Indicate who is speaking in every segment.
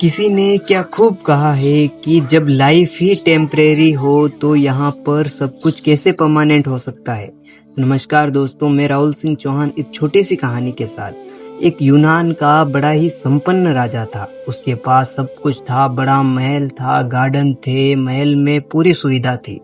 Speaker 1: किसी ने क्या खूब कहा है कि जब लाइफ ही टेम्परेरी हो तो यहाँ पर सब कुछ कैसे परमानेंट हो सकता है। नमस्कार दोस्तों, मैं राहुल सिंह चौहान एक छोटी सी कहानी के साथ। एक यूनान का बड़ा ही संपन्न राजा था। उसके पास सब कुछ था, बड़ा महल था, गार्डन थे, महल में पूरी सुविधा थी।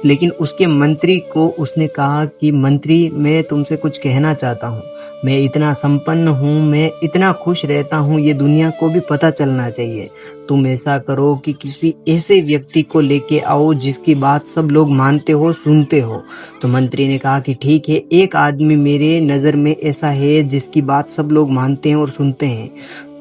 Speaker 1: लेकिन उसके मंत्री को उसने कहा कि मंत्री, मैं तुमसे कुछ कहना चाहता हूँ। मैं इतना संपन्न हूँ, मैं इतना खुश रहता हूँ, ये दुनिया को भी पता चलना चाहिए। तुम ऐसा करो कि किसी ऐसे व्यक्ति को लेके आओ जिसकी बात सब लोग मानते हो, सुनते हो। तो मंत्री ने कहा कि ठीक है, एक आदमी मेरे नज़र में ऐसा है जिसकी बात सब लोग मानते हैं और सुनते हैं।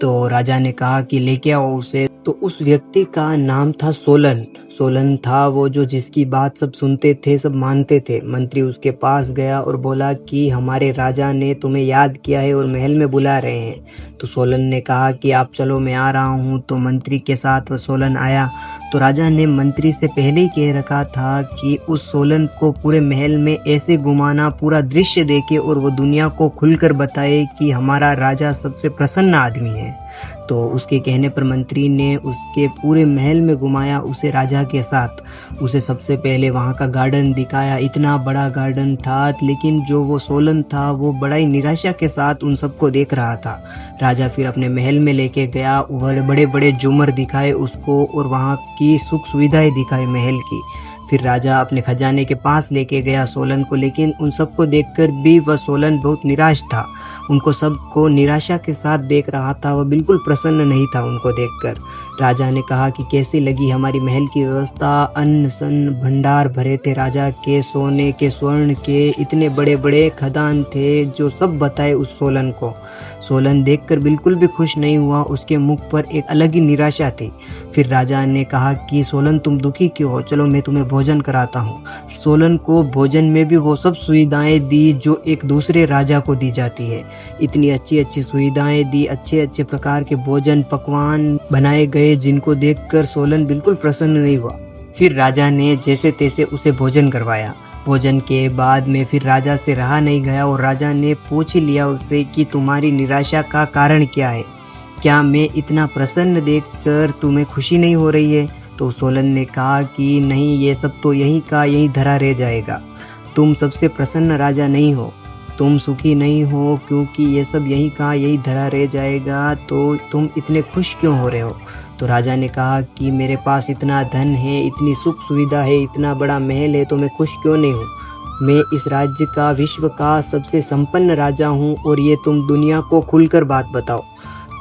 Speaker 1: तो राजा ने कहा कि लेके आओ उसे। तो उस व्यक्ति का नाम था सोलन। सोलन था वो जो जिसकी बात सब सुनते थे, सब मानते थे। मंत्री उसके पास गया और बोला कि हमारे राजा ने तुम्हें याद किया है और महल में बुला रहे हैं। तो सोलन ने कहा कि आप चलो, मैं आ रहा हूँ। तो मंत्री के साथ वह सोलन आया। तो राजा ने मंत्री से पहले ही कह रखा था कि उस सोलन को पूरे महल में ऐसे घुमाना, पूरा दृश्य देखे और वो दुनिया को खुलकर बताए कि हमारा राजा सबसे प्रसन्न आदमी है। तो उसके कहने पर मंत्री ने उसके पूरे महल में घुमाया उसे राजा के साथ। उसे सबसे पहले वहाँ का गार्डन दिखाया। इतना बड़ा गार्डन था, लेकिन जो वो सोलन था वो बड़ा ही निराशा के साथ उन सबको देख रहा था। राजा फिर अपने महल में लेके गया, बड़े बड़े झूमर दिखाए उसको और वहाँ की सुख सुविधाएं दिखाई महल की। फिर राजा अपने खजाने के पास लेके गया सोलन को, लेकिन उन सबको देखकर भी वह सोलन बहुत निराश था। उनको सबको निराशा के साथ देख रहा था, वह बिल्कुल प्रसन्न नहीं था उनको देखकर। राजा ने कहा कि कैसी लगी हमारी महल की व्यवस्था। अन्न सन भंडार भरे थे राजा के, सोने के, स्वर्ण के, इतने बड़े बड़े खदान थे जो सब बताए उस सोलन को। सोलन देखकर बिल्कुल भी खुश नहीं हुआ, उसके मुख पर एक अलग ही निराशा थी। फिर राजा ने कहा कि सोलन, तुम दुखी क्यों हो, चलो मैं तुम्हें भोजन कराता हूँ। सोलन को भोजन में भी वो सब सुविधाएं दी जो एक दूसरे राजा को दी जाती है। इतनी अच्छी अच्छी सुविधाएं दी, अच्छे अच्छे प्रकार के भोजन पकवान बनाए गए जिनको देखकर सोलन बिल्कुल प्रसन्न नहीं हुआ। फिर राजा ने जैसे तैसे उसे भोजन करवाया। भोजन के बाद में फिर राजा से रहा नहीं गया और राजा ने पूछ ही लिया उससे कि तुम्हारी निराशा का कारण क्या है, क्या मैं इतना प्रसन्न देखकर तुम्हें खुशी नहीं हो रही है। तो सोलन ने कहा कि नहीं, ये सब तो यहीं का यहीं धरा रह जाएगा। तुम सबसे प्रसन्न राजा नहीं हो, तुम सुखी नहीं हो, क्योंकि ये सब यहीं का यहीं धरा रह जाएगा। तो तुम इतने खुश क्यों हो रहे हो। तो राजा ने कहा कि मेरे पास इतना धन है, इतनी सुख सुविधा है, इतना बड़ा महल है, तो मैं खुश क्यों नहीं हूँ। मैं इस राज्य का, विश्व का सबसे संपन्न राजा हूँ और ये तुम दुनिया को खुलकर बात बताओ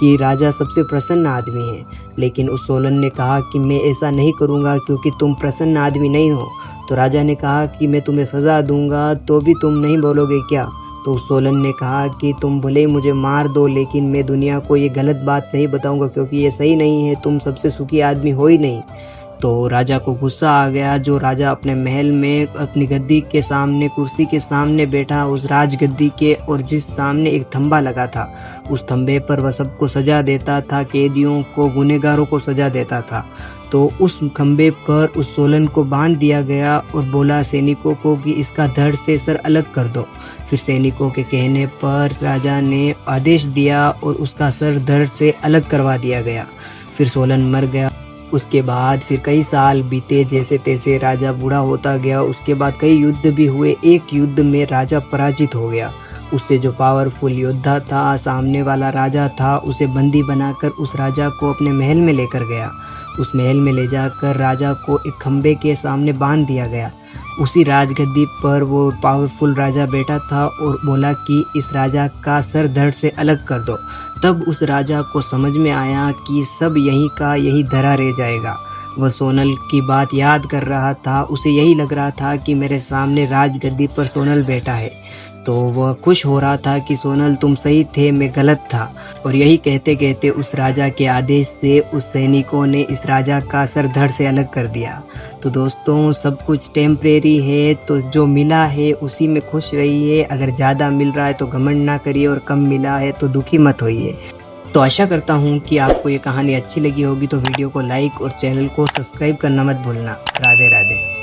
Speaker 1: कि राजा सबसे प्रसन्न आदमी है। लेकिन उस सोलन ने कहा कि मैं ऐसा नहीं करूँगा क्योंकि तुम प्रसन्न आदमी नहीं हो। तो राजा ने कहा कि मैं तुम्हें सज़ा दूंगा तो भी तुम नहीं बोलोगे क्या। तो सोलन ने कहा कि तुम भले ही मुझे मार दो, लेकिन मैं दुनिया को ये गलत बात नहीं बताऊंगा क्योंकि ये सही नहीं है, तुम सबसे सुखी आदमी हो ही नहीं। तो राजा को गुस्सा आ गया। जो राजा अपने महल में अपनी गद्दी के सामने, कुर्सी के सामने बैठा, उस राजगद्दी के, और जिस सामने एक थंबा लगा था, उस थंबे पर वह सबको सजा देता था, कैदियों को, गुनहगारों को सजा देता था। तो उस खंबे पर उस सोलन को बांध दिया गया और बोला सैनिकों को कि इसका धड़ से सर अलग कर दो। फिर सैनिकों के कहने पर राजा ने आदेश दिया और उसका सर धड़ से अलग करवा दिया गया। फिर सोलन मर गया। उसके बाद फिर कई साल बीते, जैसे तैसे राजा बूढ़ा होता गया। उसके बाद कई युद्ध भी हुए। एक युद्ध में राजा पराजित हो गया। उससे जो पावरफुल योद्धा था, सामने वाला राजा था, उसे बंदी बनाकर उस राजा को अपने महल में लेकर गया। उस महल में ले जाकर राजा को एक खंबे के सामने बांध दिया गया। उसी राजगद्दी पर वो पावरफुल राजा बैठा था और बोला कि इस राजा का सर धड़ से अलग कर दो। तब उस राजा को समझ में आया कि सब यहीं का यहीं धरा रह जाएगा। वह सोनल की बात याद कर रहा था। उसे यही लग रहा था कि मेरे सामने राजगद्दी पर सोनल बैठा है। तो वह खुश हो रहा था कि सोनल, तुम सही थे, मैं गलत था। और यही कहते कहते उस राजा के आदेश से उस सैनिकों ने इस राजा का सर धड़ से अलग कर दिया। तो दोस्तों, सब कुछ टेम्परेरी है, तो जो मिला है उसी में खुश रहिए। अगर ज़्यादा मिल रहा है तो घमंड ना करिए और कम मिला है तो दुखी मत होइए। तो आशा करता हूँ कि आपको ये कहानी अच्छी लगी होगी। तो वीडियो को लाइक और चैनल को सब्सक्राइब करना मत भूलना। राधे राधे।